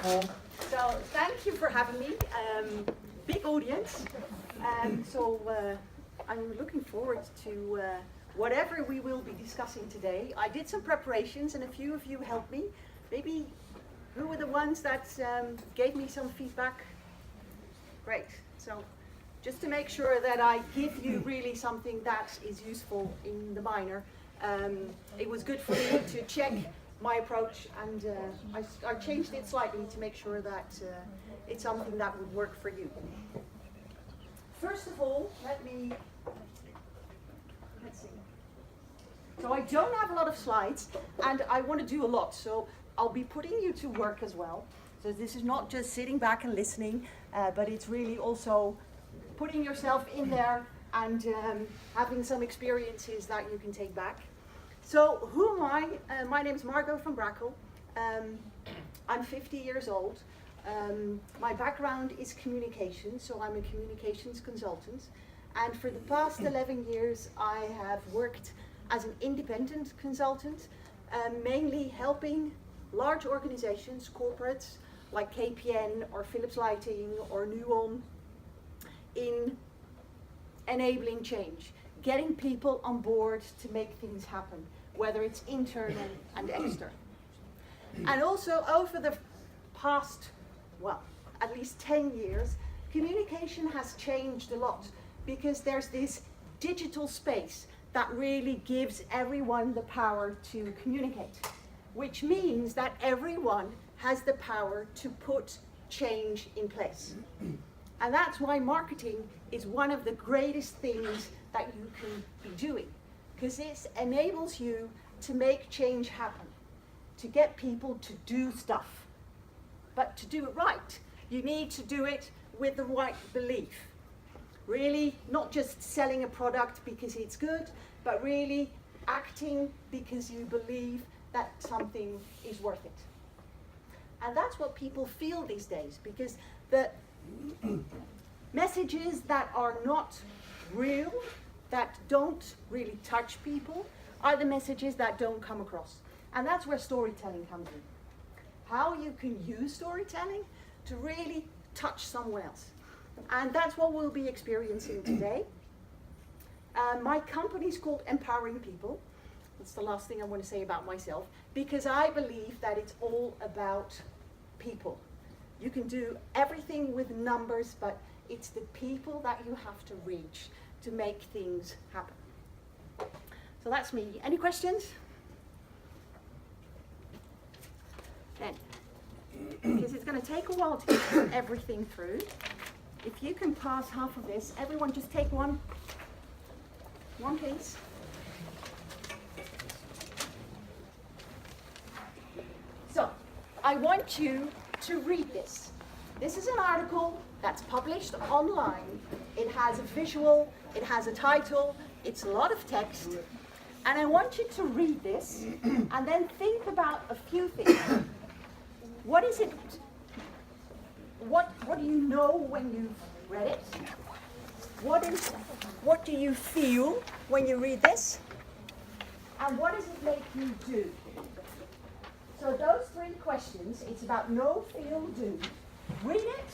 So thank you for having me. Big audience. I'm looking forward to whatever we will be discussing today. I did some preparations and a few of you helped me. Maybe who were the ones that gave me some feedback? Great. So just to make sure that I give you really something that is useful in the minor, it was good for me to check my approach, and I changed it slightly to make sure that it's something that would work for you. First of all, let's see. So I don't have a lot of slides, and I want to do a lot, so I'll be putting you to work as well. So this is not just sitting back and listening, but it's really also putting yourself in there and having some experiences that you can take back. So who am I? My name is Margot van Brakel. I'm 50 years old. My background is communications, so I'm a communications consultant. And for the past 11 years, I have worked as an independent consultant, mainly helping large organizations, corporates, like KPN or Philips Lighting or Nuon, in enabling change, getting people on board to make things happen, whether it's internal and external. And also over the past, well, at least 10 years, communication has changed a lot because there's this digital space that really gives everyone the power to communicate, which means that everyone has the power to put change in place. And that's why marketing is one of the greatest things that you can be doing, because it enables you to make change happen, to get people to do stuff. But to do it right, you need to do it with the right belief. Really, not just selling a product because it's good, but really acting because you believe that something is worth it. And that's what people feel these days, because the messages that are not real, that don't really touch people, are the messages that don't come across. And that's where storytelling comes in. How you can use storytelling to really touch someone else. And that's what we'll be experiencing today. My company is called Empowering People. That's the last thing I want to say about myself, because I believe that it's all about people. You can do everything with numbers, but it's the people that you have to reach to make things happen. So that's me. Any questions? Then, because it's going to take a while to get everything through. If you can pass half of this, everyone just take one piece. So, I want you to read this. This is an article that's published online. It has a visual, it has a title, it's a lot of text. And I want you to read this and then think about a few things. What is it? What do you know when you've read it? What do you feel when you read this? And what does it make you do? So those 3 questions, it's about know, feel, do. Read it,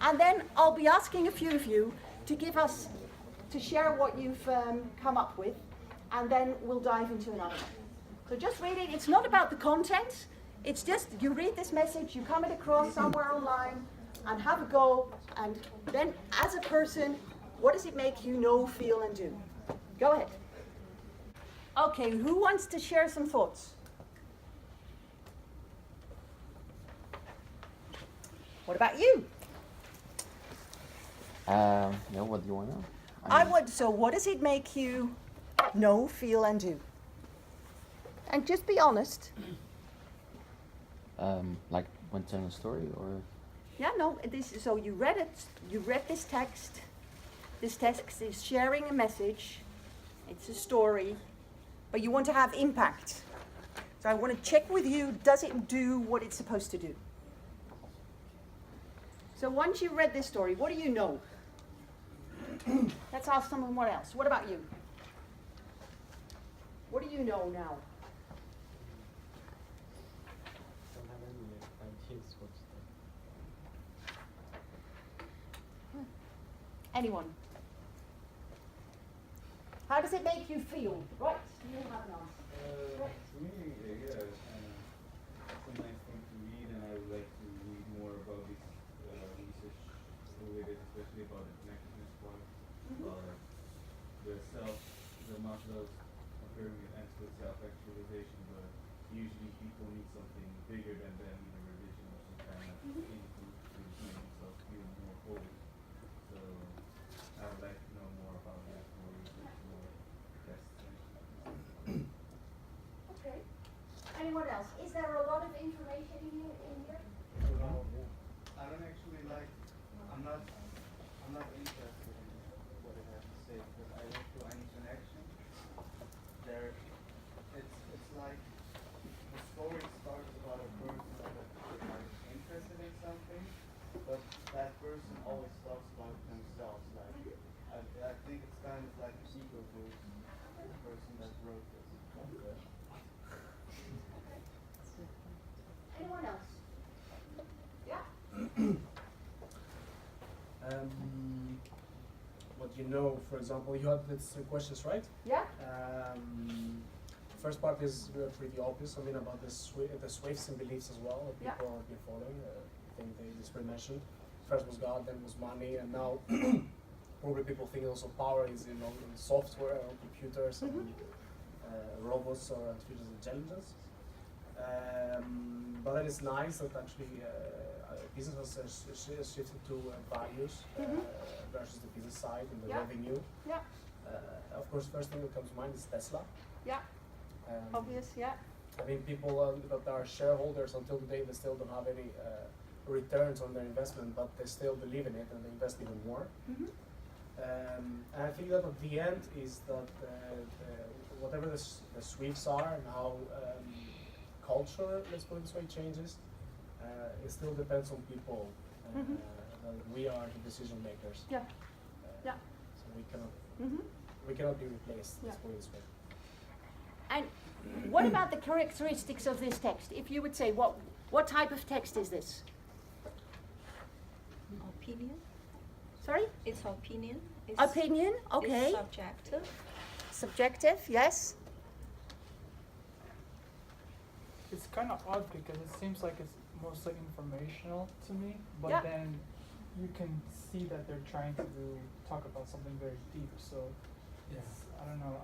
and then I'll be asking a few of you to share what you've come up with, and then we'll dive into another one. So just read it. It's not about the content. It's just you read this message, you come it across somewhere online, and have a go, and then as a person, what does it make you know, feel, and do? Go ahead. Okay, who wants to share some thoughts? What about you? What do you want to know? So what does it make you know, feel, and do? And just be honest. Like when telling a story, or? Yeah, no, so you read it, you read this text. This text is sharing a message. It's a story, but you want to have impact. So I want to check with you, does it do what it's supposed to do? So once you read this story, what do you know? Let's ask someone else. What about you? What do you know now? Don't have any Anyone? How does it make you feel? Right, you have an answer. Right. For me, yeah, it's a nice thing to read, and I would like to read more about this research related, especially about the connectedness part, about like the self, the Maslow's pyramid ends with self-actualization, but usually people need something bigger than them in a religion or some kind of input to make themselves feel more whole. So I would like to know more about that, more research, more tests. Okay. Anyone else? Is there a lot of information in here? I don't actually like. I'm not interested in what it has to say because I don't feel any connection. It's like the story starts about a person that is interested in something, but that person always talks about themselves. Like I think it's kind of like an ego boost. The person that wrote this. Anyone else? Yeah. What you know, for example, you have these questions, right? Yeah. The first part is pretty obvious. I mean, about the Swifts and beliefs as well that people have been following. I think they just were mentioned. First was God, then was money, and now probably people think also power is in software or computers and robots or artificial intelligence. But then it's nice that actually business has shifted to values versus the business side and the revenue. Yeah. Of course, first thing that comes to mind is Tesla. Yeah. Obvious. Yeah. I mean, people that are shareholders until today, they still don't have any returns on their investment, but they still believe in it and they invest even more. And I think that at the end is that whatever the Swifts are and how culture, let's put it this way, changes, it still depends on people. We are the decision makers. Yeah. Yeah. So we cannot be replaced. Let's put it this way. And what about the characteristics of this text? If you would say, what type of text is this? Opinion. Sorry? It's opinion. Opinion. Okay. It's subjective. Subjective. Yes. It's kind of odd because it seems like it's mostly informational to me, but Yeah. then you can see that they're trying to talk about something very deep. So it's, I don't know.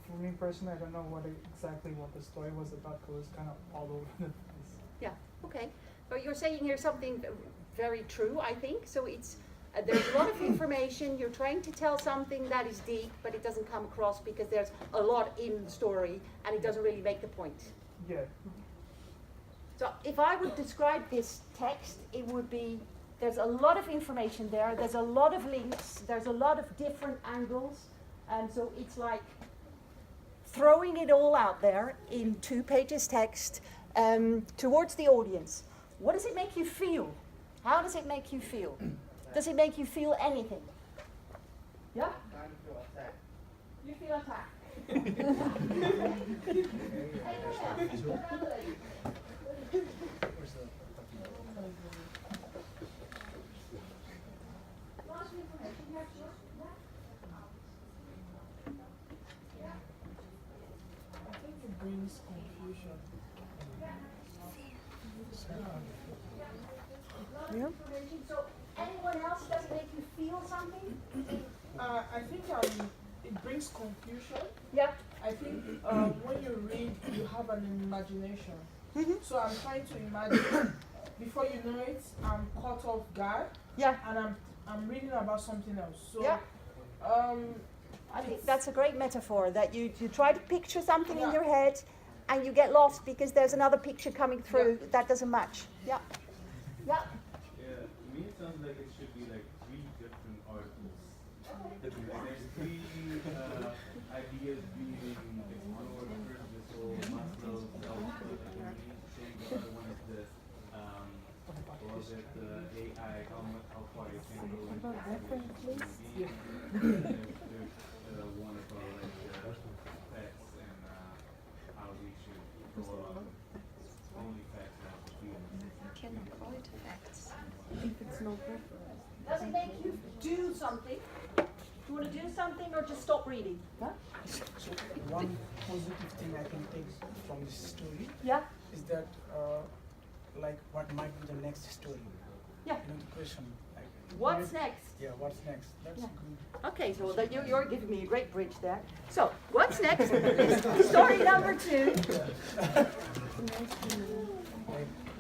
For me personally, I don't know exactly what the story was about because it's kind of all over the place. Yeah. Okay. But you're saying here something very true, I think. So it's there's a lot of information. You're trying to tell something that is deep, but it doesn't come across because there's a lot in the story, and it doesn't really make the point. Yeah. So if I would describe this text, it would be, there's a lot of information there, there's a lot of links, there's a lot of different angles, and so it's like throwing it all out there in 2 pages text towards the audience. What does it make you feel? How does it make you feel? Does it make you feel anything? Yeah? Kind of feel attacked. You feel attacked. Brings confusion. Yeah. So anyone else, does it make you feel something? I think it brings confusion. Yeah. I think when you read, you have an imagination. So I'm trying to imagine. Before you know it, I'm caught off guard. Yeah. And I'm reading about something else. So Yeah. I think that's a great metaphor, that you try to picture something in your head and you get lost because there's another picture coming through that doesn't match. Yeah. Yeah. Yeah, to me it sounds like it should be like 3 different articles. There's 3 ideas being explored. First, this whole Maslow's self-determination thing. The other one is this, what was it, the AI, how far it can go into human being. There's one about like pets and how we should go about only pets, not the humans. Can Does it make you do something? Do you want to do something or just stop reading? Huh? So one positive thing I can take from this story Yeah? is that, like, what might be the next story? Yeah. You know, the question. Like, What's next? Yeah, what's next? That's Yeah. good. Okay, so that you're giving me a great bridge there. So, what's next? Story number 2.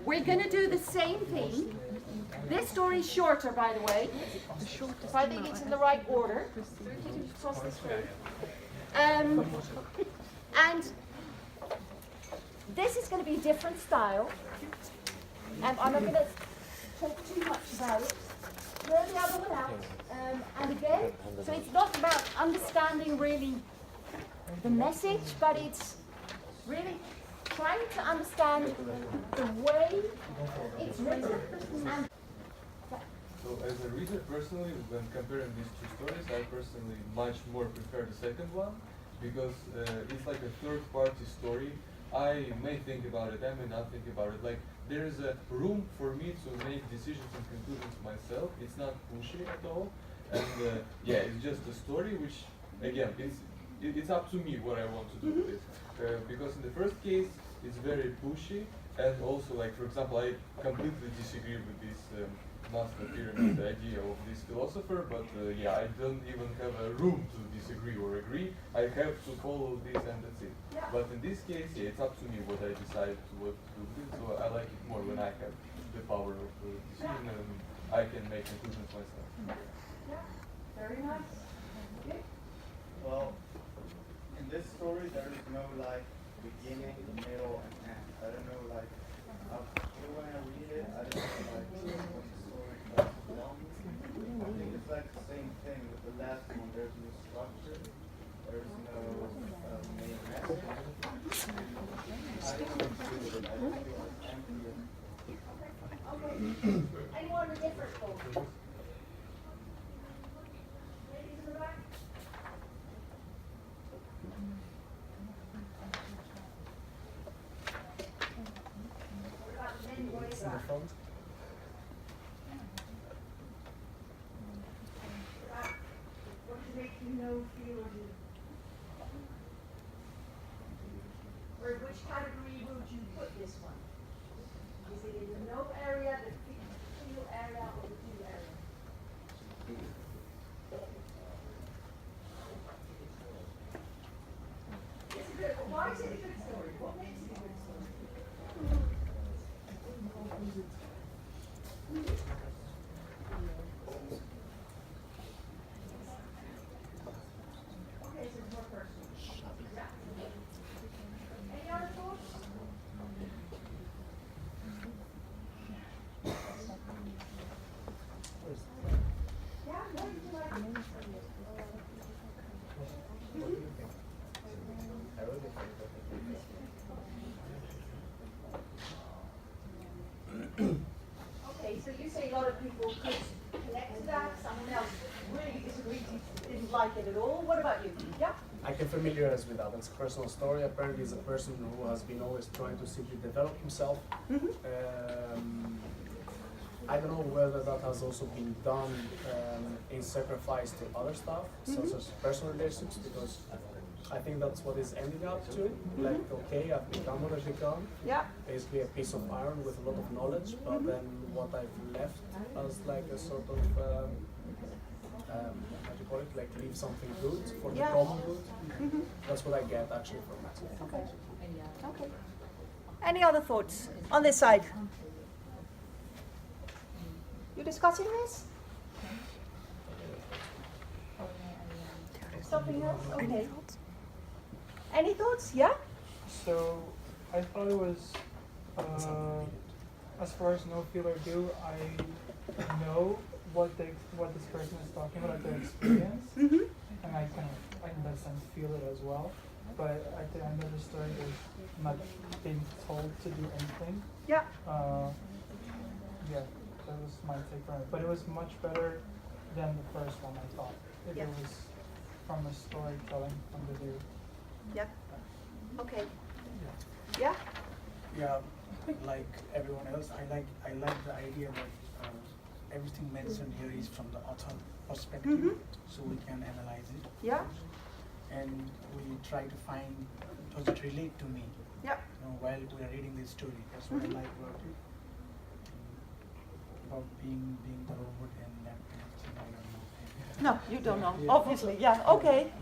We're going to do the same thing. This story is shorter, by the way. So I think it's in the right order. Cross this way. And this is going to be a different style. And I'm not going to talk too much about it. Throw the other one out. And again, so it's not about understanding really the message, but it's really trying to understand the way it's written. And So as a reader personally, when comparing these two stories, I personally much more prefer the second one because it's like a third party story. I may think about it, I may not think about it. Like there's a room for me to make decisions and conclusions myself. It's not pushy at all. And yeah, it's just a story which, again, it's up to me what I want to do with it. Because in the first case, it's very pushy. And also, like, for example, I completely disagree with this master pyramid idea of this philosopher, but yeah, I don't even have a room to disagree or agree. I have to follow this and that's it. Yeah. But in this case, yeah, it's up to me what I decide to what to do with it. So I like it more when I have the power of decision and I can make conclusions myself. yeah, very nice. Okay. Well, in this story, there is no like beginning, middle, and end. I don't know, like, when I read it, I don't know, like, what the story tries to tell me. I think it's like the same thing with the last one. There's no structure, there's no main message. I don't know what to do with it. I just feel like empty. Okay. Anyone with different thoughts? Ladies in the back? What about the men way In the back? front. What does make you know, feel, or do? Or in which category would you put this one? Is it in the know area, the feel area, or the do area? It's a good, why is it a good story? What makes it a good story? Okay, so it's more personal. Yeah. Any other thoughts? Yeah, what do you like? I really think Okay, so you say a lot of people could connect to that, someone else really disagreed, didn't like it at all. What about you? Yeah? I can familiarize with that. It's a personal story. Apparently, he's a person who has been always trying to simply develop himself. I don't know whether that has also been done in sacrifice to other stuff, such as personal relationships, because I think that's what it's ending up to. Like, okay, I've become what I've become. Yeah. Basically, a piece of iron with a lot of knowledge, but then what I've left as like a sort of how do you call it? Like, leave something good for the Yeah. common good. That's what I get actually from it. Okay. Okay. Any other thoughts on this side? You discussing this? Something else? Okay. Any thoughts? Yeah? So I thought it was, as far as no feel or do, I know what this person is talking about, their experience, and I kind of, in that sense, feel it as well. But at the end of the story, there's not being told to do anything. Yeah. Yeah, that was my take on it. But it was much better than the first one, I thought. If Yeah. it was from a storytelling point of view. Yeah. Okay. Yeah? Yeah, like everyone else, I like the idea that everything mentioned here is from the author perspective, so we can analyze it. Yeah. And we try to find, does it relate to me? Yeah. While we are reading this story, that's what I like about it. About being the robot and that kind of thing, I don't know. No, you don't know. Obviously, yeah. Okay.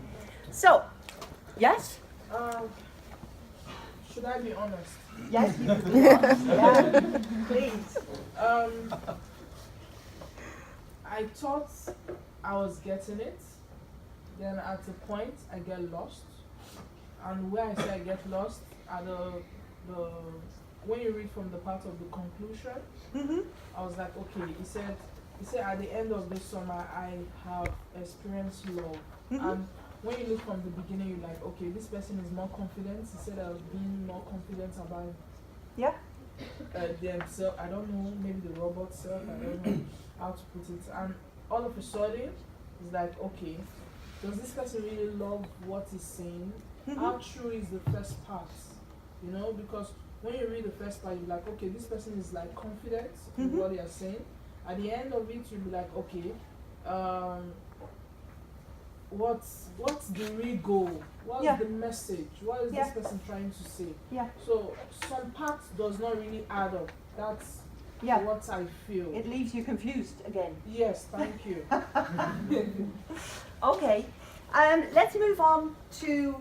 So, yes. Should I be honest? Yes, you can be honest. Yeah. Please. I thought I was getting it. Then at a point I get lost. And where I say I get lost are the when you read from the part of the conclusion, I was like, okay, he said at the end of this summer I have experienced love. And when you look from the beginning, you're like, okay, this person is more confident. He said I was being more confident about themselves. I don't know, maybe the robot self, I don't know how to put it. And all of a sudden, it's like, okay, does this person really love what he's saying? How true is the first part? You know, because when you read the first part, you're like, okay, this person is like confident in what they are saying. At the end of it, you'll be like, okay, what's the real goal? What's the message? What is this person trying to say? Yeah. So some parts does not really add up. That's what I feel. It leaves you confused again. Yes, thank you. Okay. Let's move on to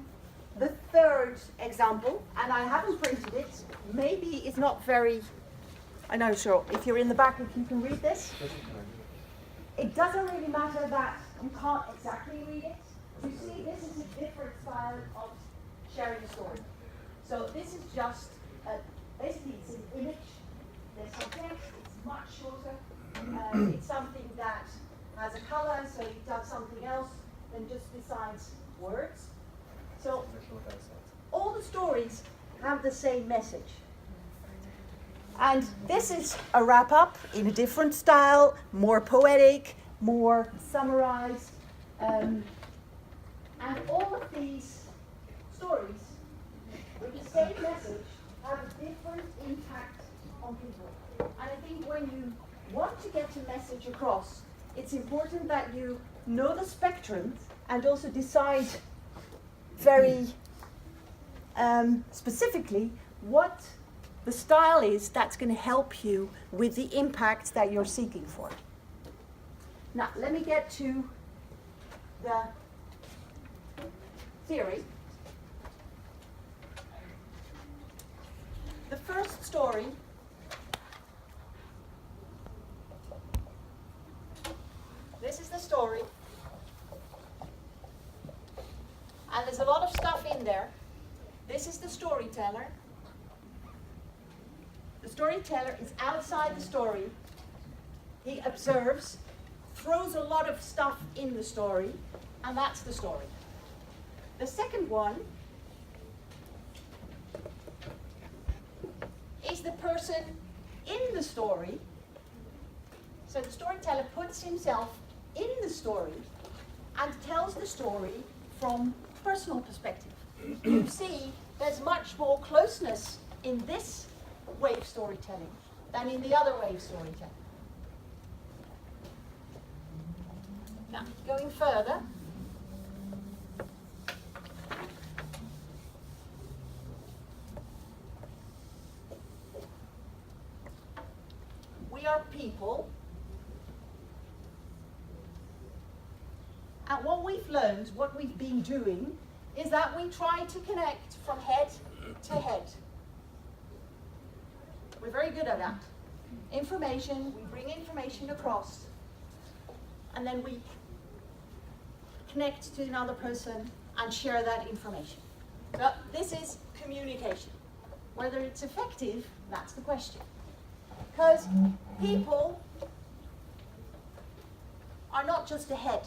the third example, and I haven't printed it. Maybe it's not very. I know, sure. If you're in the back, if you can read this. It doesn't really matter that you can't exactly read it. You see, this is a different style of sharing a story. So this is just, basically it's an image, there's some text, it's much shorter. It's something that has a color, so it does something else than just besides words. So all the stories have the same message. And this is a wrap-up in a different style, more poetic, more summarized. And all of these stories with the same message have a different impact on people. And I think when you want to get a message across, it's important that you know the spectrum and also decide very specifically what the style is that's going to help you with the impact that you're seeking for. Now, let me get to the theory. The first story this is the story, and there's a lot of stuff in there. This is the storyteller. The storyteller is outside the story. He observes, throws a lot of stuff in the story, and that's the story. The second one is the person in the story. So the storyteller puts himself in the story and tells the story from personal perspective. You see, there's much more closeness in this way of storytelling than in the other way of storytelling. Now, going further, we are people, and what we've learned, what we've been doing, is that we try to connect from head to head. We're very good at that. Information, we bring information across, and then we connect to another person and share that information. So this is communication. Whether it's effective, that's the question. Because people are not just a head,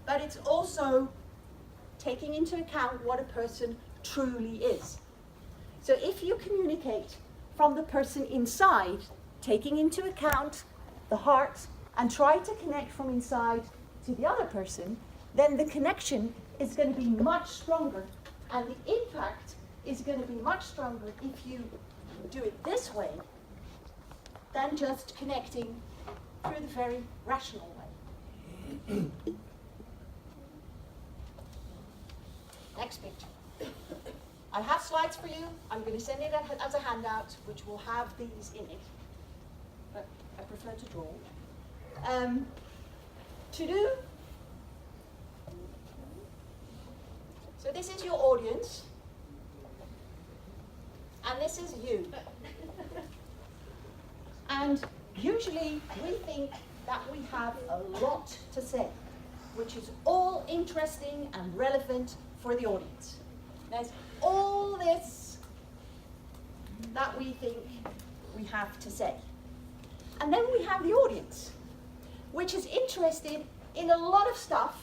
but it's also taking into account what a person truly is. So if you communicate from the person inside, taking into account the heart, and try to connect from inside to the other person, then the connection is going to be much stronger, and the impact is going to be much stronger if you do it this way than just connecting through the very rational way. Next picture. I have slides for you. I'm going to send it as a handout, which will have these in it. But I prefer to draw. To do. So this is your audience. And this is you. And usually we think that we have a lot to say, which is all interesting and relevant for the audience. There's all this that we think we have to say. And then we have the audience, which is interested in a lot of stuff,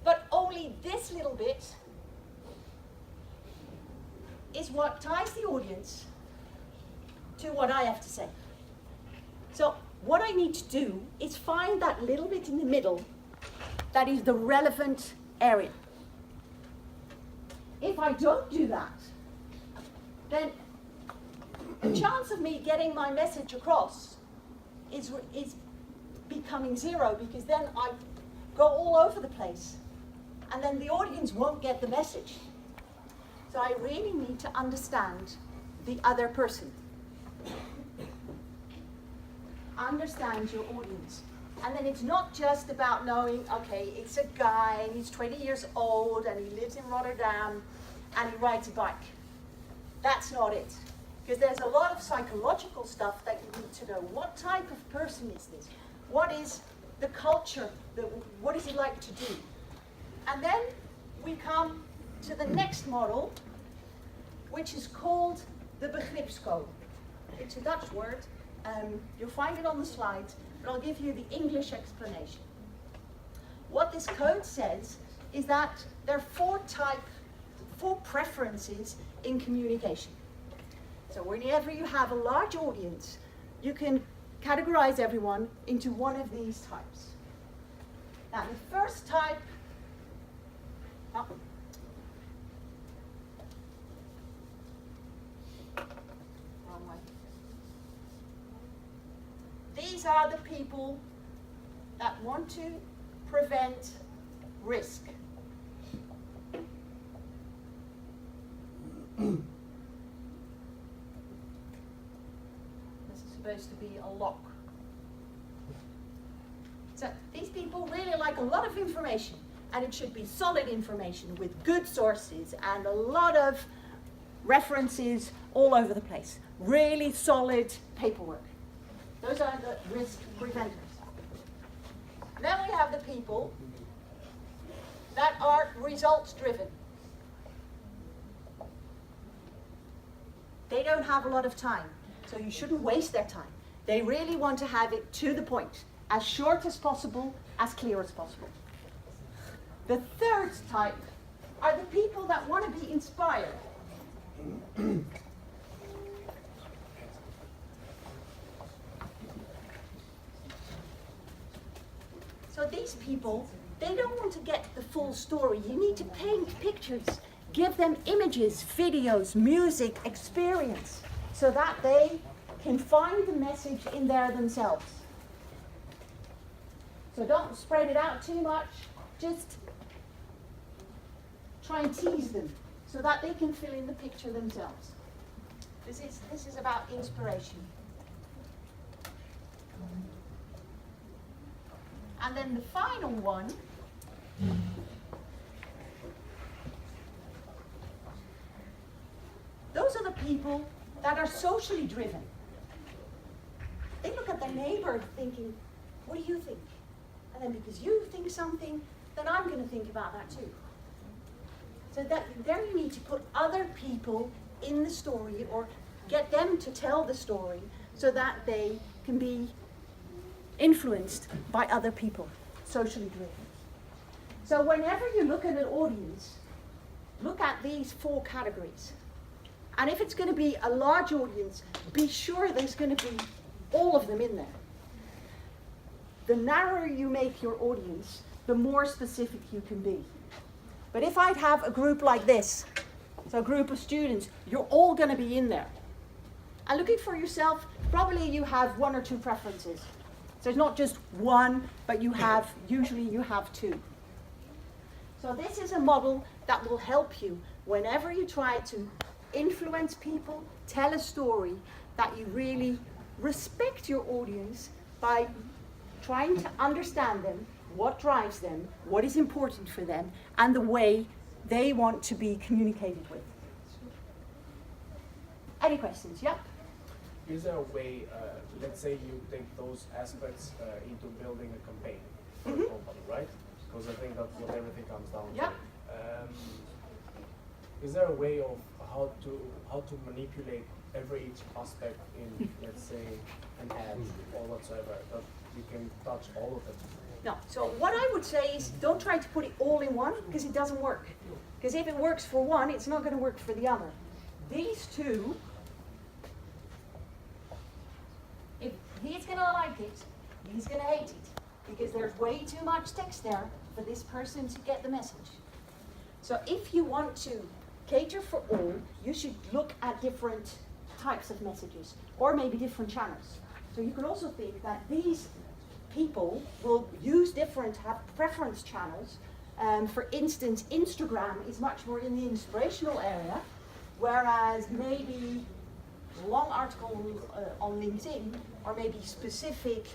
but only this little bit is what ties the audience to what I have to say. So what I need to do is find that little bit in the middle that is the relevant area. If I don't do that, then the chance of me getting my message across is becoming zero, because then I go all over the place and then the audience won't get the message. So I really need to understand the other person. Understand your audience. And then it's not just about knowing, okay, it's a guy and he's 20 years old and he lives in Rotterdam and he rides a bike. That's not it. Because there's a lot of psychological stuff that you need to know. What type of person is this? What is the culture? What is he like to do? And then we come to the next model, which is called the begripscode. It's a Dutch word. You'll find it on the slides, but I'll give you the English explanation. What this code says is that there are four preferences in communication. So whenever you have a large audience, you can categorize everyone into one of these types. Now the first type, wrong way. These are the people that want to prevent risk. This is supposed to be a lock. So these people really like a lot of information, and it should be solid information with good sources and a lot of references all over the place. Really solid paperwork. Those are the risk preventers. Then we have the people that are results driven. They don't have a lot of time, so you shouldn't waste their time. They really want to have it to the point, as short as possible, as clear as possible. The third type are the people that want to be inspired. So these people, they don't want to get the full story. You need to paint pictures, give them images, videos, music, experience, so that they can find the message in there themselves. So don't spread it out too much, just try and tease them so that they can fill in the picture themselves. This is about inspiration. And then the final one those are the people that are socially driven. They look at their neighbor thinking, what do you think? And then because you think something, then I'm going to think about that too. So that there you need to put other people in the story, or get them to tell the story, so that they can be influenced by other people, socially driven. So whenever you look at an audience, look at these four categories. And if it's going to be a large audience, be sure there's going to be all of them in there. The narrower you make your audience, the more specific you can be. But if I'd have a group like this, so a group of students, you're all going to be in there. And looking for yourself, probably you have one or two preferences. So it's not just one, but usually you have two. So this is a model that will help you whenever you try to influence people, tell a story, that you really respect your audience by trying to understand them, what drives them, what is important for them, and the way they want to be communicated with. Any questions? Yep. Is there a way, let's say you take those aspects into building a campaign for a company, right? Because I think that's what everything comes down to. Yeah. Is there a way of how to manipulate each aspect in, let's say, an ad or whatsoever, that you can touch all of them? No. So what I would say is don't try to put it all in one, because it doesn't work. Because if it works for one, it's not going to work for the other. These two, if he's going to like it, he's going to hate it. Because there's way too much text there for this person to get the message. So if you want to cater for all, you should look at different types of messages, or maybe different channels. So you can also think that these people will use have preference channels. For instance, Instagram is much more in the inspirational area, whereas maybe long articles on LinkedIn, or maybe specific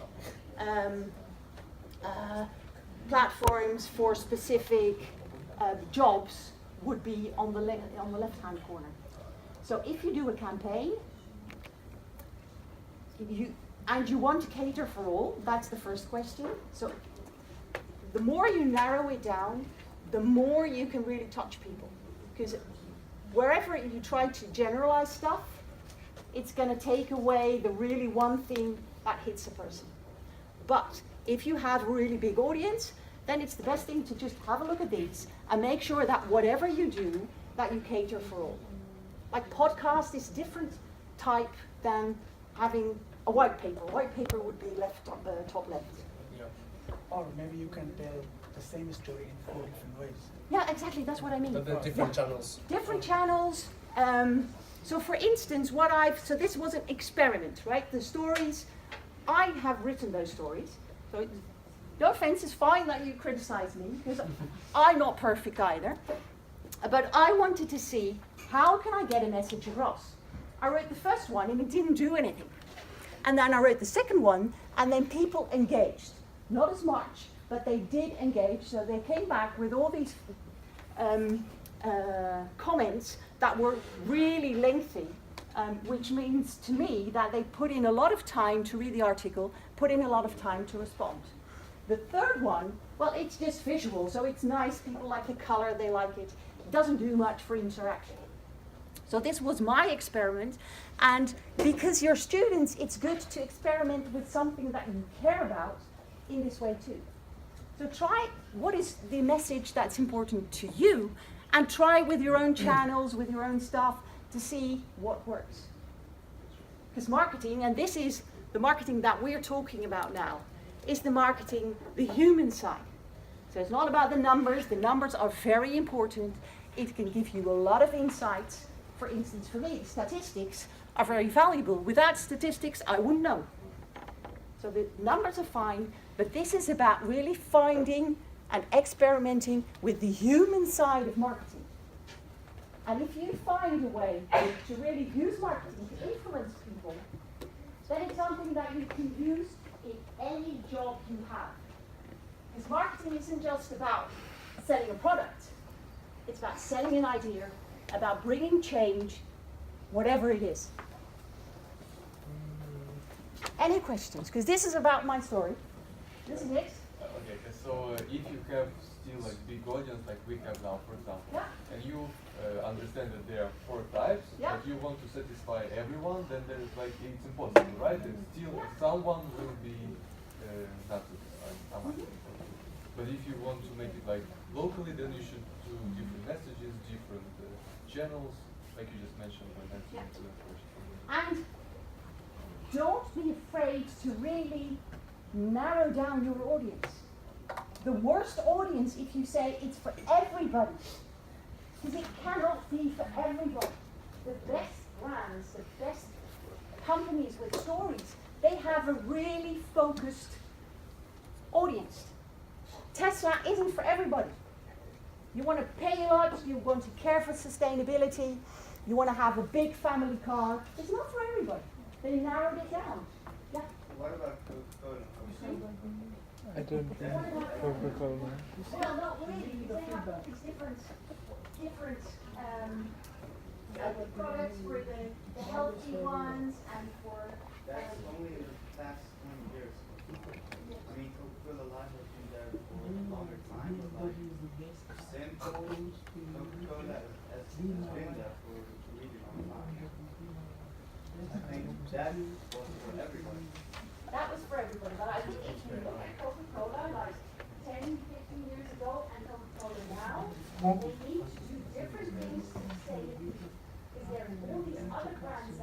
platforms for specific jobs would be on the left-hand corner. So if you do a campaign, and you want to cater for all, that's the first question. So the more you narrow it down, the more you can really touch people. Because wherever you try to generalize stuff, it's going to take away the really one thing that hits a person. But if you have a really big audience, then it's the best thing to just have a look at these and make sure that whatever you do, that you cater for all. Like podcast is different type than having a white paper. A white paper would be top left. Yeah. Or maybe you can tell the same story in 4 different ways. Yeah, exactly, that's what I mean. But the different channels. Different channels. So for instance, so this was an experiment, right? The stories, I have written those stories. So no offense, it's fine that you criticize me, because I'm not perfect either. But I wanted to see, how can I get a message across? I wrote the first one and it didn't do anything. And then I wrote the second one, and then people engaged. Not as much, but they did engage. So they came back with all these comments that were really lengthy, which means to me that they put in a lot of time to read the article, put in a lot of time to respond. The third one, well, it's just visual, so it's nice. People like the color, they like it. It doesn't do much for interaction. So this was my experiment, and because you're students, it's good to experiment with something that you care about in this way too. So try what is the message that's important to you, and try with your own channels, with your own stuff, to see what works. Because marketing, and this is the marketing that we're talking about now, is the marketing, the human side. So it's not about the numbers. The numbers are very important. It can give you a lot of insights. For instance, for me, statistics are very valuable. Without statistics, I wouldn't know. So the numbers are fine, but this is about really finding and experimenting with the human side of marketing. And if you find a way to really use marketing to influence people, then it's something that you can use in any job you have. Because marketing isn't just about selling a product. It's about selling an idea, about bringing change, whatever it is. Any questions? Because this is about my story. This is it. Okay, so if you have still like big audience like we have now, for example, Yeah. and you understand that there are 4 types, Yeah. but you want to satisfy everyone, then there's like, it's impossible, right? And still someone will be not satisfied. But if you want to make it like locally, then you should do different messages, different channels, like you just mentioned when answering to the question. And don't be afraid to really narrow down your audience. The worst audience if you say it's for everybody, because it cannot be for everybody. The best brands, the best companies with stories, they have a really focused audience. Tesla isn't for everybody. You want to pay a lot, you want to care for sustainability, you want to have a big family car. It's not for everybody. They narrowed it down. Yeah. What about Coca-Cola? I don't think Coca-Cola. Well, not really. They have these different products for the healthy ones and for. That's only in the past 20 years. I mean, Coca-Cola Life has been there for a longer time, but like, since Coca-Cola has been there for a really long time. I think that was for everybody. That was for everybody, but I think if you look at Coca-Cola like 10, 15 years ago and Coca-Cola now, they need to do different things to sustainability. Because there are all these other brands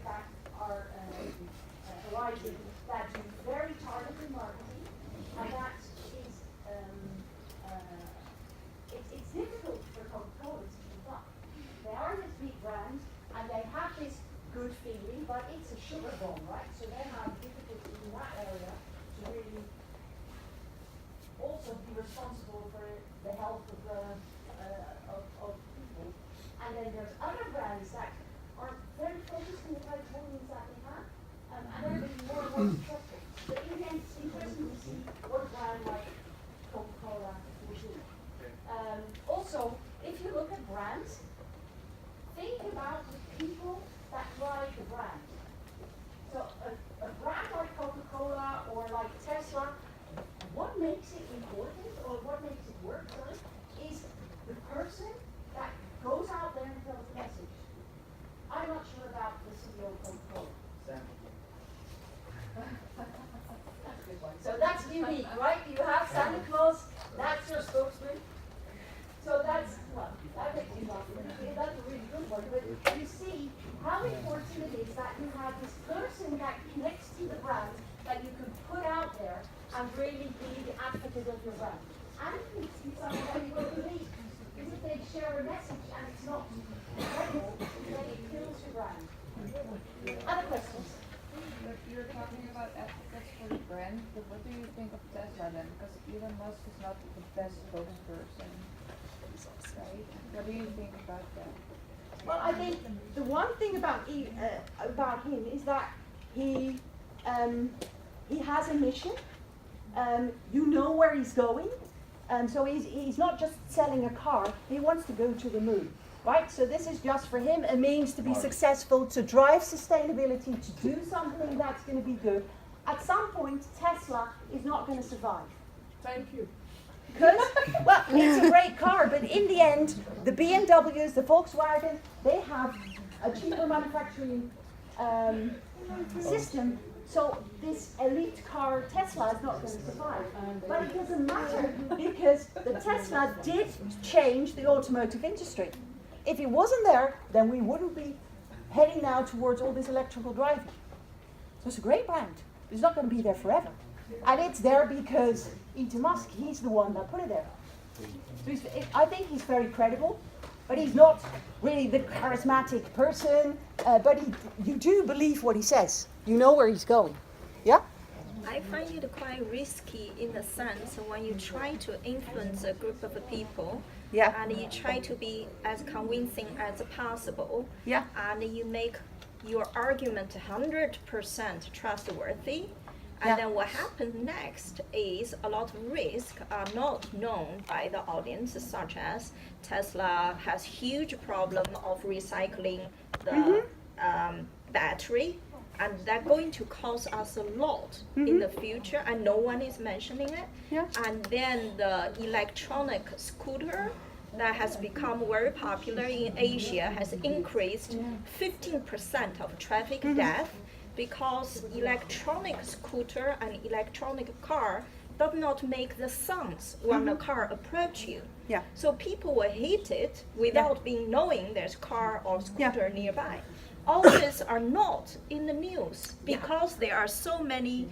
that are arising that do very targeted marketing, and that is it's difficult for Coca-Cola to keep up. They are this big brand and they have this good feeling, but it's a sugar bomb, right? So they have difficulty in that area to really also be responsible for the health of people. And then there's other brands that are very focused on the type of audience that they have, and they're getting more and more successful. But in the end, it's interesting to see what a brand like Coca-Cola will do. Also, if you look at brands, think about the people that drive the brand. So a brand like Coca-Cola or like Tesla, what makes it important or what makes it work, is the person that goes out there and tells the message. I'm not sure about the CEO of Coca-Cola. That's a good one. So that's unique, right? You have Santa Claus, that's your spokesman. So that's, well, that makes you laugh. That's a really good one. But you see how important it is that you have this person that connects to the brand that you can put out there and really be the advocate of your brand. And you can see someone that you will believe. Because if they share a message and it's not credible, then it kills your brand. Other questions? You're talking about ethics for the brand, but what do you think of Tesla then? Because Elon Musk is not the best spokesperson, right? What do you think about that? Well, I think the one thing about him is that he has a mission. You know where he's going. So he's not just selling a car, he wants to go to the moon. Right? So this is just for him a means to be successful, to drive sustainability, to do something that's going to be good. At some point, Tesla is not going to survive. Thank you. Because, well, it's a great car, but in the end, the BMWs, the Volkswagen, they have a cheaper manufacturing system. So this elite car Tesla is not going to survive. But it doesn't matter because the Tesla did change the automotive industry. If it wasn't there, then we wouldn't be heading now towards all this electrical driving. So it's a great brand. It's not going to be there forever. And it's there because Elon Musk, he's the one that put it there. So I think he's very credible, but he's not really the charismatic person, but you do believe what he says. You know where he's going. Yeah? I find it quite risky in the sense when you try to influence a group of people, Yeah. and you try to be as convincing as possible, Yeah. and you make your argument 100% trustworthy, and Yeah. then what happens next is a lot of risks are not known by the audience, such as Tesla has huge problem of recycling the battery, and that's going to cost us a lot in the future, and no one is mentioning it. Yeah. And then the electronic scooter that has become very popular in Asia has increased 15% of traffic death because electronic scooter and electronic car does not make the sounds when the car approach you. Yeah. So people will hit it without being knowing there's car or scooter nearby. All these are not in the news because there are so many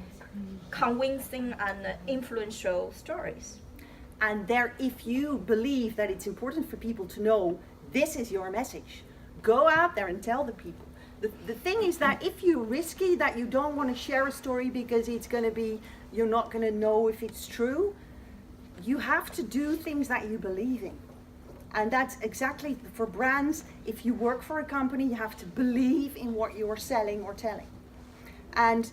convincing and influential stories. And there, if you believe that it's important for people to know this is your message, go out there and tell the people. the thing is that if you're risky, that you don't want to share a story because it's going to be, you're not going to know if it's true, you have to do things that you believe in. And that's exactly for brands. If you work for a company, you have to believe in what you are selling or telling. And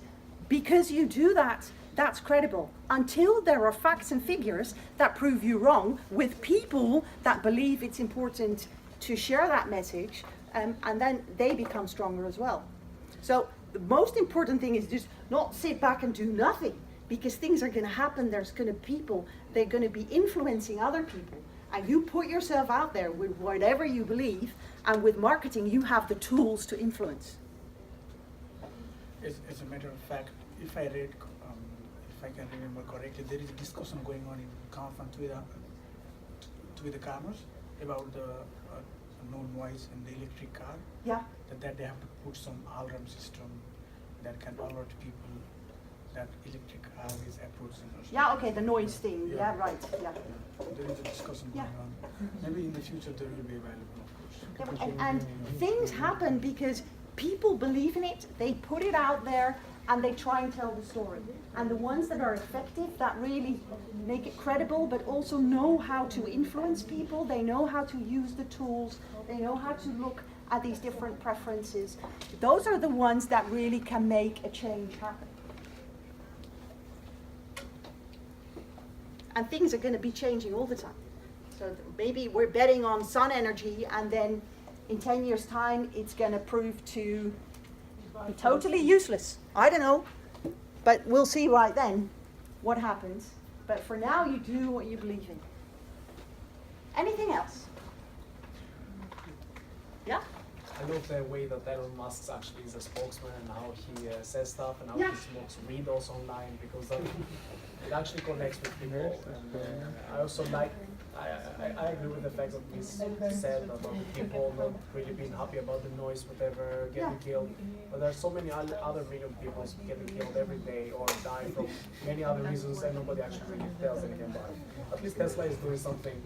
because you do that, that's credible. Until there are facts and figures that prove you wrong with people that believe it's important to share that message, and then they become stronger as well. So the most important thing is just not sit back and do nothing, because things are going to happen. There's going to people, they're going to be influencing other people. And you put yourself out there with whatever you believe, and with marketing, you have the tools to influence. As a matter of fact, if I read, if I can remember correctly, there is a discussion going on in conference with the commerce about the no noise in the electric car. Yeah. That they have to put some alarm system that can alert people that electric car is approaching. Yeah, okay, the noise thing. Yeah, right. Yeah. There is a discussion going on. Maybe in the future there will be available, of course. Yeah, and things happen because people believe in it, they put it out there, and they try and tell the story. And the ones that are effective, that really make it credible, but also know how to influence people, they know how to use the tools, they know how to look at these different preferences. Those are the ones that really can make a change happen. And things are going to be changing all the time. So maybe we're betting on sun energy, and then in 10 years' time, it's going to prove to be totally useless. I don't know. But we'll see right then what happens. But for now, you do what you believe in. Anything else? Yeah? I love the way that Elon Musk actually is a spokesman, and how he says stuff, and how he smokes weed also online, because it actually connects with people. And I also like, I agree with the fact that this said about people not really being happy about the noise, whatever, getting killed. But there are so many other million people getting killed every day or die from many other reasons, and nobody actually really tells anything about it. At least Tesla is doing something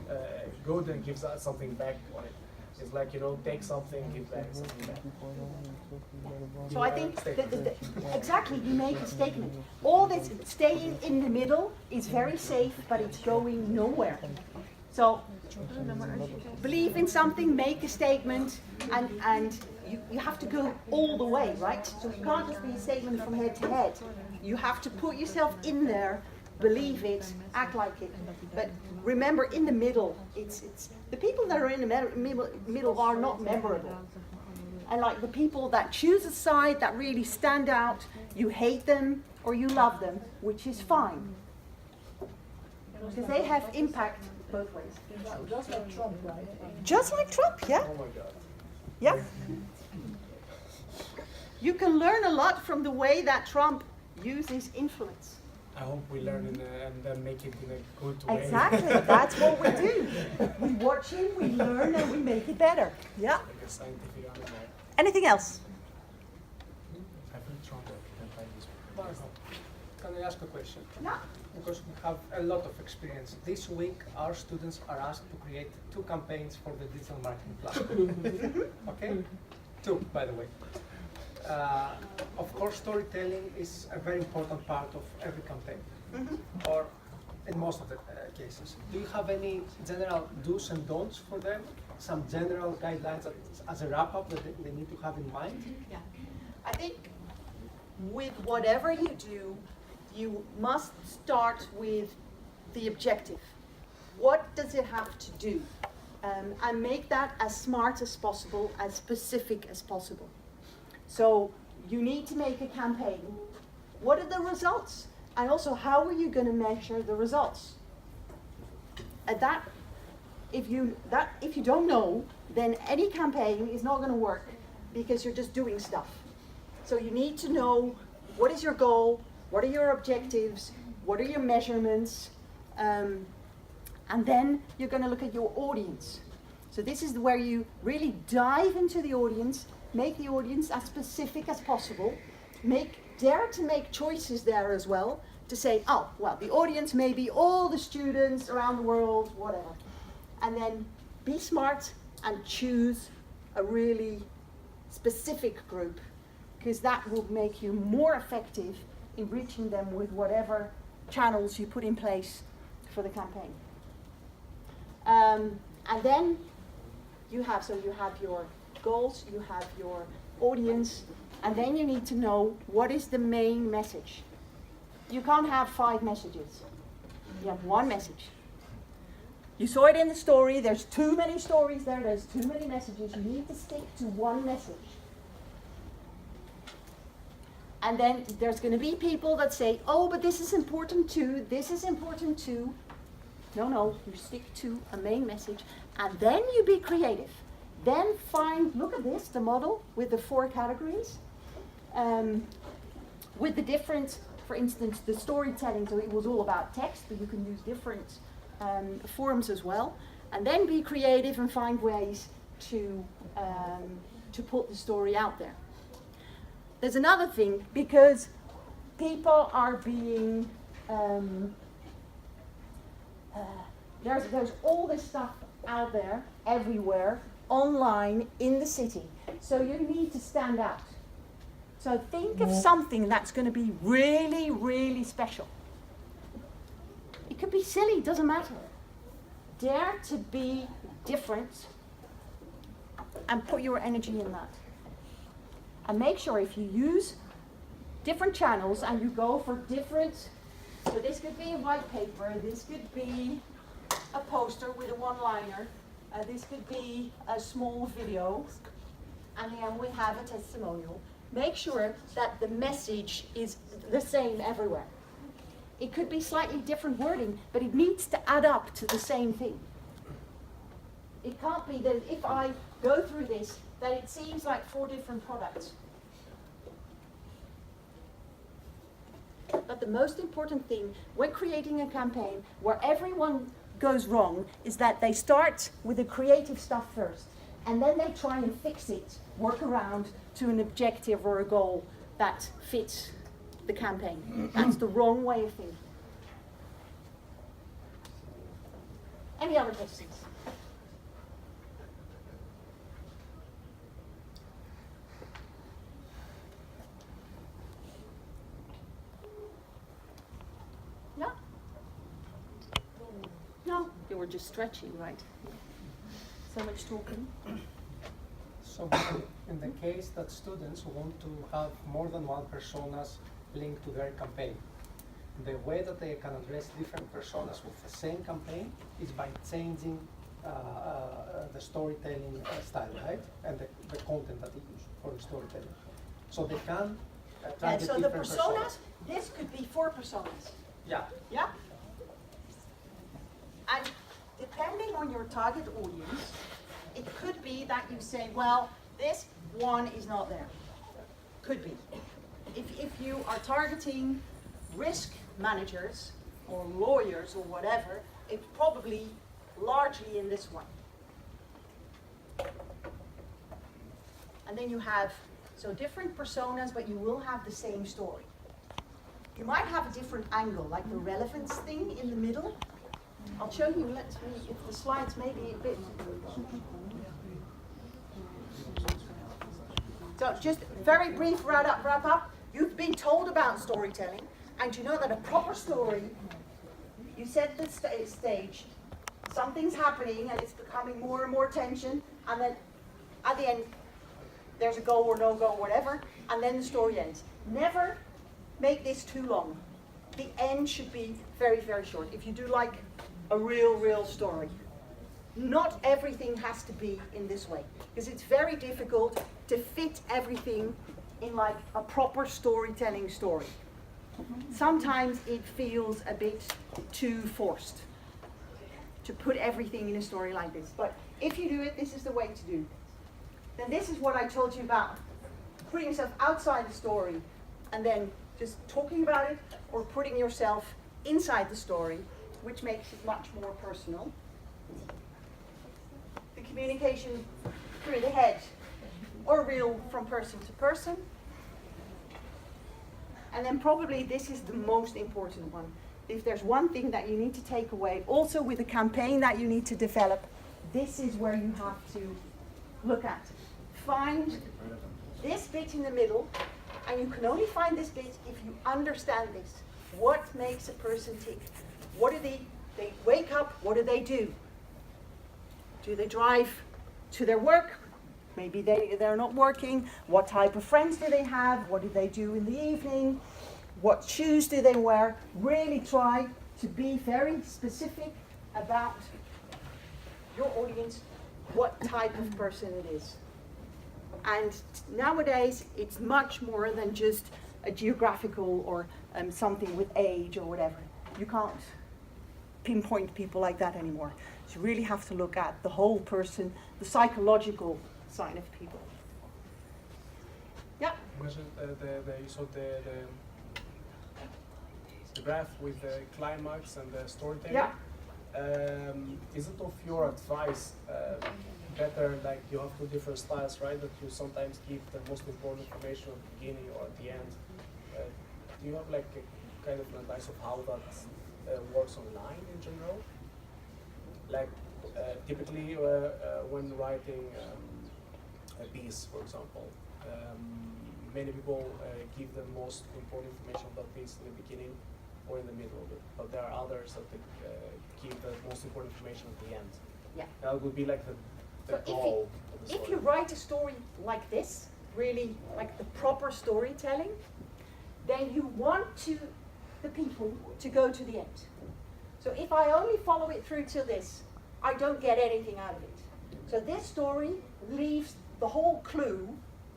good and gives us something back on it. It's like, take something, give back something back. So I think exactly, you make a statement. All this staying in the middle is very safe, but it's going nowhere. So believe in something, make a statement, and you have to go all the way, right? So you can't just be a statement from head to head. You have to put yourself in there, believe it, act like it. But remember, in the middle, it's the people that are in the middle are not memorable. And like the people that choose a side, that really stand out, you hate them or you love them, which is fine. Because they have impact both ways. Just like Trump, right? Just like Trump, yeah. Oh my God. Yeah. You can learn a lot from the way that Trump uses influence. I hope we learn and then make it in a good way. Exactly, that's what we do. We watch him, we learn, and we make it better. Yeah. Like a scientific animal. Anything else? I think Trump can find this. Margot, can I ask a question? Yeah. Because we have a lot of experience. This week, our students are asked to create 2 campaigns for the digital marketing platform. Okay? 2, by the way. Of course, storytelling is a very important part of every campaign, or in most of the cases. Do you have any general do's and don'ts for them? Some general guidelines that, as a wrap-up that they need to have in mind? Yeah. I think with whatever you do, you must start with the objective. What does it have to do? And make that as smart as possible, as specific as possible. So you need to make a campaign. What are the results? And also, how are you going to measure the results? And if you don't know, then any campaign is not going to work, because you're just doing stuff. So you need to know, what is your goal? What are your objectives? What are your measurements? And then you're going to look at your audience. So this is where you really dive into the audience. Make the audience as specific as possible. Dare to make choices there as well, to say, oh, well, the audience may be all the students around the world, whatever. And then be smart and choose a really specific group, because that will make you more effective in reaching them with whatever channels you put in place for the campaign. And then you have your goals, you have your audience, and then you need to know what is the main message. You can't have 5 messages. You have one message. You saw it in the story, there's too many stories there, there's too many messages. You need to stick to one message. And then there's going to be people that say, oh, but this is important too, this is important too. No, you stick to a main message, and then you be creative. Then look at this, the model with the 4 categories, with the different, for instance, the storytelling, so it was all about text, but you can use different forms as well. And then be creative and find ways to put the story out there. There's another thing, because people are being, there's all this stuff out there, everywhere, online, in the city. So you need to stand out. So think of something that's going to be really, really special. It could be silly, doesn't matter. Dare to be different and put your energy in that. And make sure if you use different channels and you go for different, so this could be a white paper, this could be a poster with a one-liner, this could be a small video, and then we have a testimonial. Make sure that the message is the same everywhere. It could be slightly different wording, but it needs to add up to the same thing. It can't be that if I go through this, that it seems like 4 different products. But the most important thing when creating a campaign where everyone goes wrong is that they start with the creative stuff first, and then they try and fix it, work around to an objective or a goal that fits the campaign. That's the wrong way of thinking. Any other questions? No? No, you were just stretching, right? So much talking. So in the case that students want to have more than one personas linked to their campaign, the way that they can address different personas with the same campaign is by changing the storytelling style, right? And the content that they use for the storytelling. So they can target so the different personas, this could be 4 personas. Yeah. Yeah? And depending on your target audience, it could be that you say, well, this one is not there. Could be. If you are targeting risk managers or lawyers or whatever, it's probably largely in this one. And then you have, so different personas, but you will have the same story. You might have a different angle, like the relevance thing in the middle. I'll show you, let's see if the slides may be a bit. So just very brief wrap up. You've been told about storytelling, and you know that a proper story, you set the stage, something's happening and it's becoming more and more tension, and then at the end, there's a go or no go, whatever, and then the story ends. Never make this too long. The end should be very, very short. If you do like a real story. Not everything has to be in this way, because it's very difficult to fit everything in like a proper storytelling story. Sometimes it feels a bit too forced to put everything in a story like this. But if you do it, this is the way to do. Then this is what I told you about putting yourself outside the story and then just talking about it, or putting yourself inside the story, which makes it much more personal. The communication through the head, or real from person to person. And then probably this is the most important one. If there's one thing that you need to take away, also with a campaign that you need to develop, this is where you have to look at. find this bit in the middle, and you can only find this bit if you understand this. What makes a person tick? What do they wake up, what do they do? Do they drive to their work? Maybe they're not working. What type of friends do they have? What do they do in the evening? What shoes do they wear? Really try to be very specific about your audience, what type of person it is. And nowadays, it's much more than just a geographical or something with age or whatever. You can't pinpoint people like that anymore. So you really have to look at the whole person, the psychological side of people. Yeah? You mentioned the graph with the climax and the storytelling. Yeah. Is it of your advice better, like you have two different styles, right? That you sometimes give the most important information at the beginning or at the end. Do you have like a kind of advice of how that works online in general? Like typically when writing a piece, for example, many people give the most important information of that piece in the beginning or in the middle of it, but there are others that give the most important information at the end. Yeah. That would be like the So goal of the story. if you write a story like this, really like the proper storytelling, then you want the people to go to the end. So if I only follow it through till this, I don't get anything out of it. So this story leaves the whole clue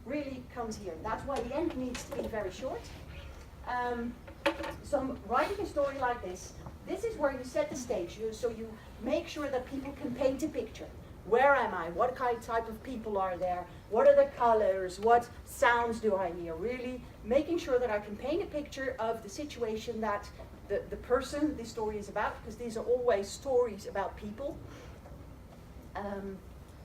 really comes here. That's why the end needs to be very short. So I'm writing a story like this. This is where you set the stage. So you make sure that people can paint a picture. Where am I? What type of people are there? What are the colors? What sounds do I hear? Really making sure that I can paint a picture of the situation that the person this story is about, because these are always stories about people.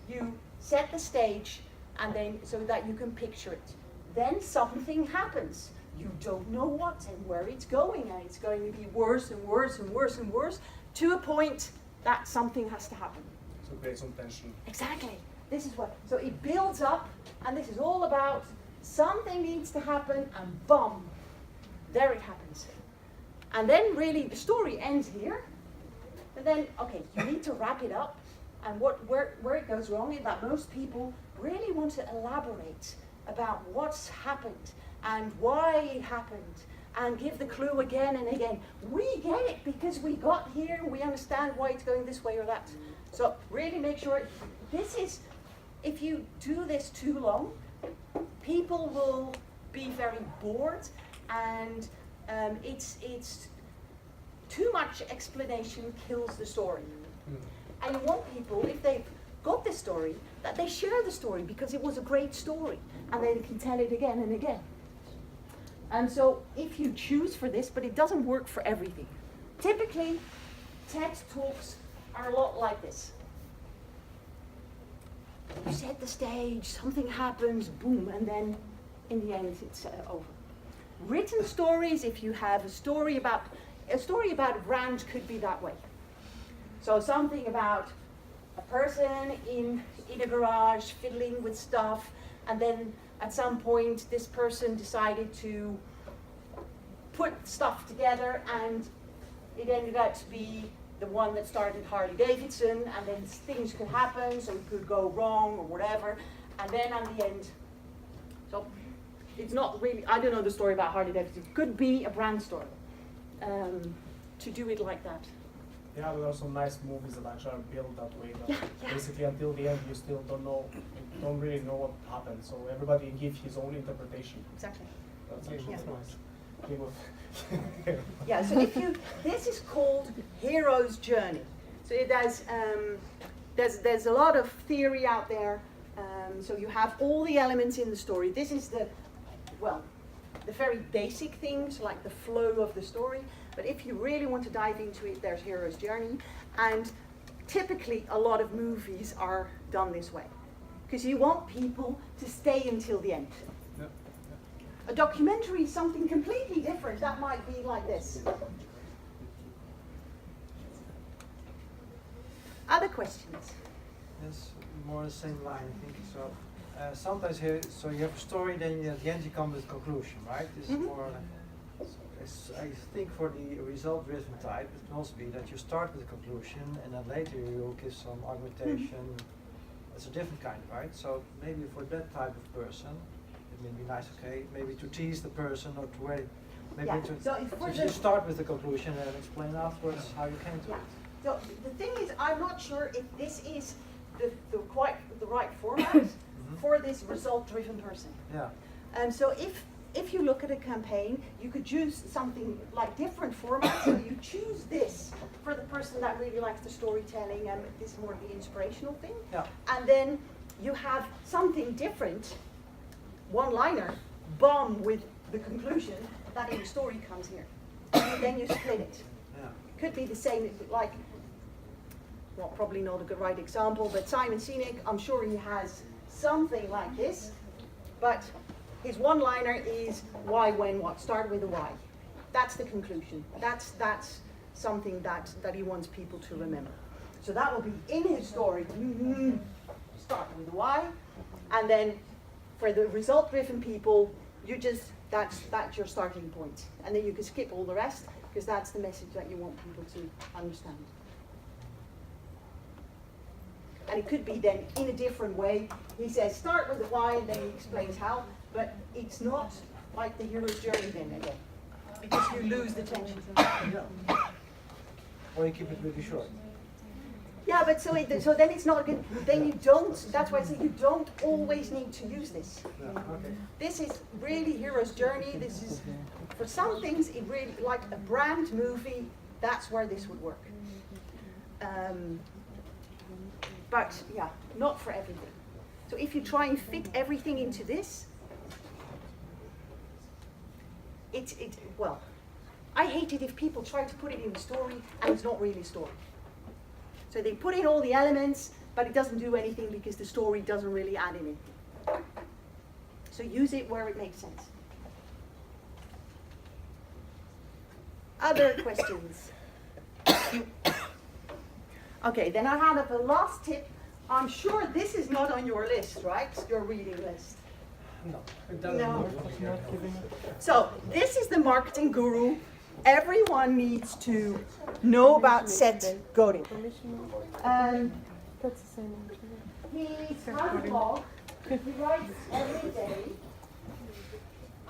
You set the stage, and then so that you can picture it. Then something happens. You don't know what and where it's going, and it's going to be worse and worse and worse and worse to a point that something has to happen. So create some tension. Exactly. This is what. So it builds up, and this is all about something needs to happen, and boom, there it happens. And then really the story ends here. And then, okay, you need to wrap it up. And where it goes wrong is that most people really want to elaborate about what's happened and why it happened and give the clue again and again. We get it because we got here, we understand why it's going this way or that. So really make sure this is, if you do this too long, people will be very bored, and it's too much explanation kills the story. And you want people, if they've got this story, that they share the story because it was a great story, and they can tell it again and again. And so if you choose for this, but it doesn't work for everything. Typically, TED Talks are a lot like this. You set the stage, something happens, boom, and then in the end it's over. Written stories, if you have a story about a brand, could be that way. So something about a person in a garage fiddling with stuff, and then at some point this person decided to put stuff together, and it ended up to be the one that started Harley Davidson, and then things could happen, so it could go wrong or whatever, and then at the end, so it's not really, I don't know the story about Harley Davidson, it could be a brand story, to do it like that. Yeah, there are some nice movies that actually are built that way. That Yeah. basically, until the end, you still don't really know what happened. So everybody gives his own interpretation. Exactly. That's actually Yeah. nice. Game of Yeah, so this is called Hero's Journey. So there's a lot of theory out there. So you have all the elements in the story. This is the very basic things, like the flow of the story. But if you really want to dive into it, there's Hero's Journey. And typically, a lot of movies are done this way, because you want people to stay until the end. Yep. A documentary is something completely different. That might be like this. Other questions? Yes, more the same line, I think. So sometimes here, so you have a story, then at the end you come with a conclusion, right? This is more. I think for the result-driven type, it can also be that you start with a conclusion and then later you'll give some argumentation. It's a different kind, right? So maybe for that type of person, it may be nice, okay, maybe to tease the person or to wait. Maybe you start with the conclusion and then explain afterwards how you came to it. So the thing is, I'm not sure if this is the right format for this result-driven person. Yeah. So if you look at a campaign, you could choose something like different formats. So you choose this for the person that really likes the storytelling and this is more the inspirational thing. Yeah. And then you have something different, one-liner, bomb with the conclusion that in the story comes here. And then you split it. Yeah. Could be the same, like, well, probably not a good right example, but Simon Sinek, I'm sure he has something like this, but his one-liner is why, when, what. Start with a why. That's the conclusion. That's something that he wants people to remember. So that will be in his story. Start with a why, and then for the result-driven people, you just that's your starting point, and then you can skip all the rest because that's the message that you want people to understand. And it could be then in a different way. He says start with the why, and then he explains how. But it's not like the hero's journey then again, because you lose the tension. Or you keep it really short. Yeah, but so then it's not good. Then you don't. That's why I say you don't always need to use this. Yeah, okay. This is really hero's journey. This is for some things. It really like a brand movie. That's where this would work. But yeah, not for everything. So if you try and fit everything into this, well, I hate it if people try to put it in the story and it's not really a story. So they put in all the elements, but it doesn't do anything because the story doesn't really add anything. So use it where it makes sense. Other questions? Okay, then I have a last tip. I'm sure this is not on your list, right? Your reading list. No, it doesn't. No. So this is the marketing guru. Everyone needs to know about Seth Godin. That's the same. He has a blog. He writes every day.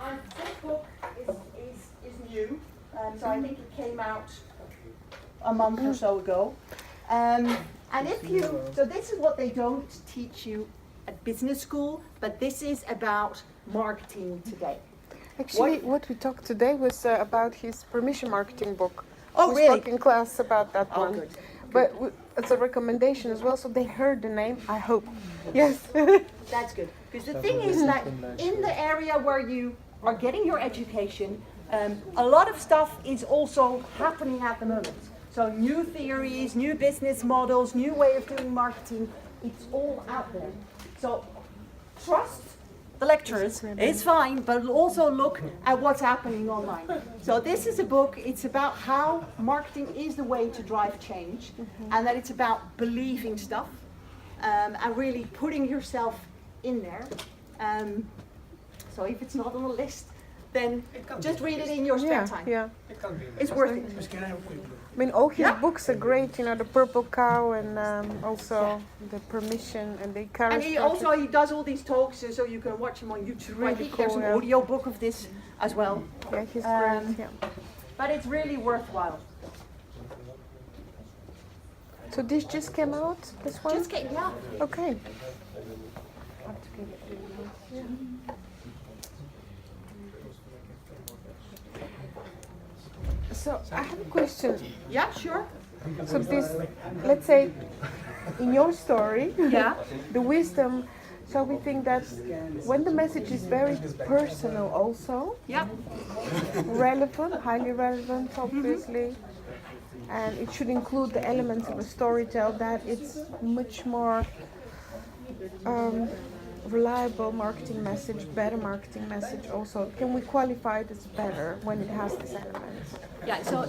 And this book is new. So I think it came out a month or so ago. And if you, so this is what they don't teach you at business school, but this is about marketing today. Actually, what we talked today was about his permission marketing book. Oh, we really? spoke in class about that one. Good. But it's a recommendation as well, so they heard the name, I hope. Yes. That's good. Because the thing is that in the area where you are getting your education, a lot of stuff is also happening at the moment. So new theories, new business models, new way of doing marketing, it's all out there. So trust the lecturers, it's fine, but also look at what's happening online. So this is a book, it's about how marketing is the way to drive change, and that it's about believing stuff, and really putting yourself in there. So if it's not on the list, then just read it in your spare time. Yeah. It's worth it. I mean, all his books are great, you know, the Purple Cow and also the Permission and the Icarus. And he does all these talks, so you can watch him on YouTube. Really I think cool, there's an yeah. audio book of this as well. Yeah, he's great, yeah. But it's really worthwhile. So this just came out, this one? Just came, yeah. Okay. So I have a question. Yeah, sure. So this, let's say, in your story, Yeah. the wisdom. So we think that when the message is very personal, also Yeah. relevant, highly relevant, obviously, and it should include the elements of a storytell, that it's much more reliable marketing message, better marketing message. Also, can we qualify it as better when it has these elements? Yeah, so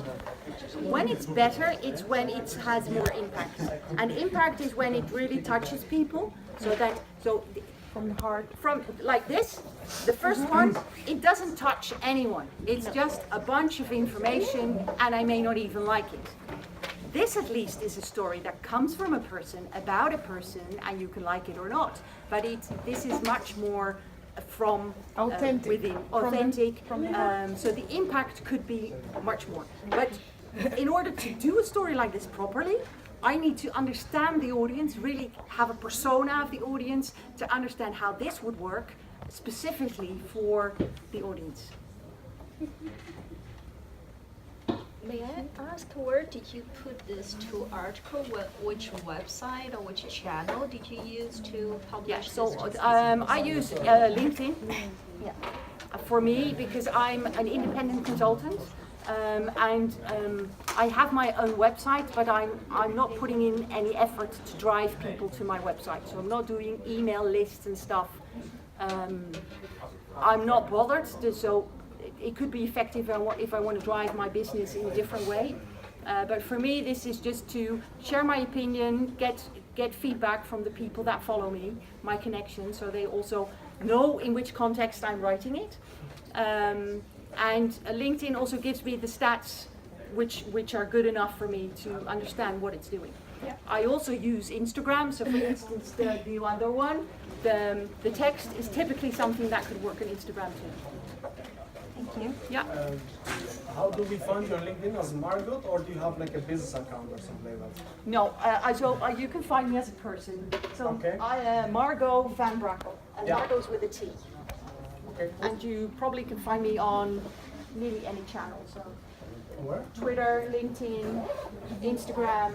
when it's better, it's when it has more impact. And impact is when it really touches people. So From the heart. From like this, the first one, it doesn't touch anyone. It's just a bunch of information, and I may not even like it. This at least is a story that comes from a person, about a person, and you can like it or not. But this is much more from authentic, within, authentic. So the impact could be much more. But in order to do a story like this properly, I need to understand the audience, really have a persona of the audience to understand how this would work specifically for the audience. May I ask, where did you put this two article? Which website or which channel did you use to publish this? I use LinkedIn. Yeah. For me, because I'm an independent consultant. I have my own website, but I'm not putting in any effort to drive people to my website. So I'm not doing email lists and stuff. I'm not bothered, so it could be effective if I want to drive my business in a different way. But for me, this is just to share my opinion, get feedback from the people that follow me, my connections, so they also know in which context I'm writing it. And LinkedIn also gives me the stats which are good enough for me to understand what it's doing. Yeah. I also use Instagram, so for instance the other one, the text is typically something that could work on Instagram too. Thank you. Yeah. How do we find your LinkedIn, as Margot, or do you have like a business account or something like that? No, you can find me as a person. So okay. I Margot van Brakel, and Margot's with a T. Okay, cool. And you probably can find me on nearly any channel. So where? Twitter, LinkedIn, Instagram.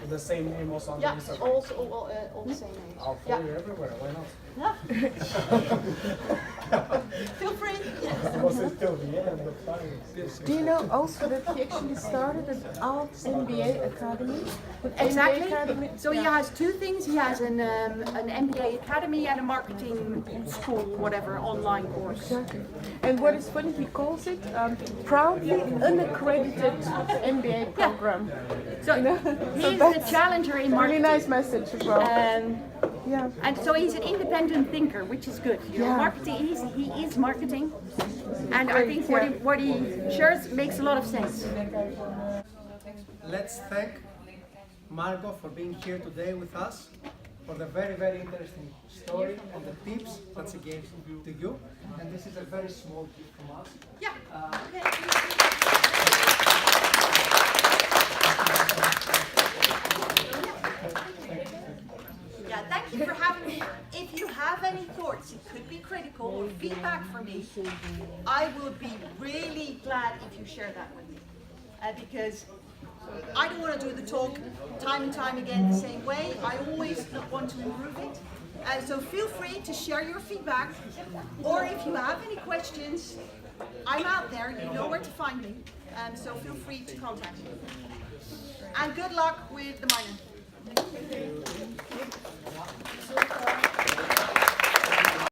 The same name also on yeah, Instagram? all the same name. I'll follow you everywhere, why not? Yeah. Feel free. Do you know also that he actually started an alt MBA academy? Exactly. MBA academy? So he has two things. He has an MBA academy and a marketing school, whatever, online course. Exactly. And what is funny, he calls it proudly unaccredited MBA program. So he's the challenger in marketing. Really nice message as well. Yeah. And so he's an independent thinker, which is good. You know, marketing. He is marketing, and I think what he shares makes a lot of sense. Let's thank Margot for being here today with us, for the very, very interesting story and the tips that she gave to you. And this is a very small gift from us. Yeah. Yeah, thank you for having me. If you have any thoughts, it could be critical or feedback for me, I would be really glad if you share that with me. Because I don't want to do the talk time and time again the same way. I always want to improve it. So feel free to share your feedback, or if you have any questions, I'm out there, you know where to find me. So feel free to contact me. And good luck with the minor. Thank you.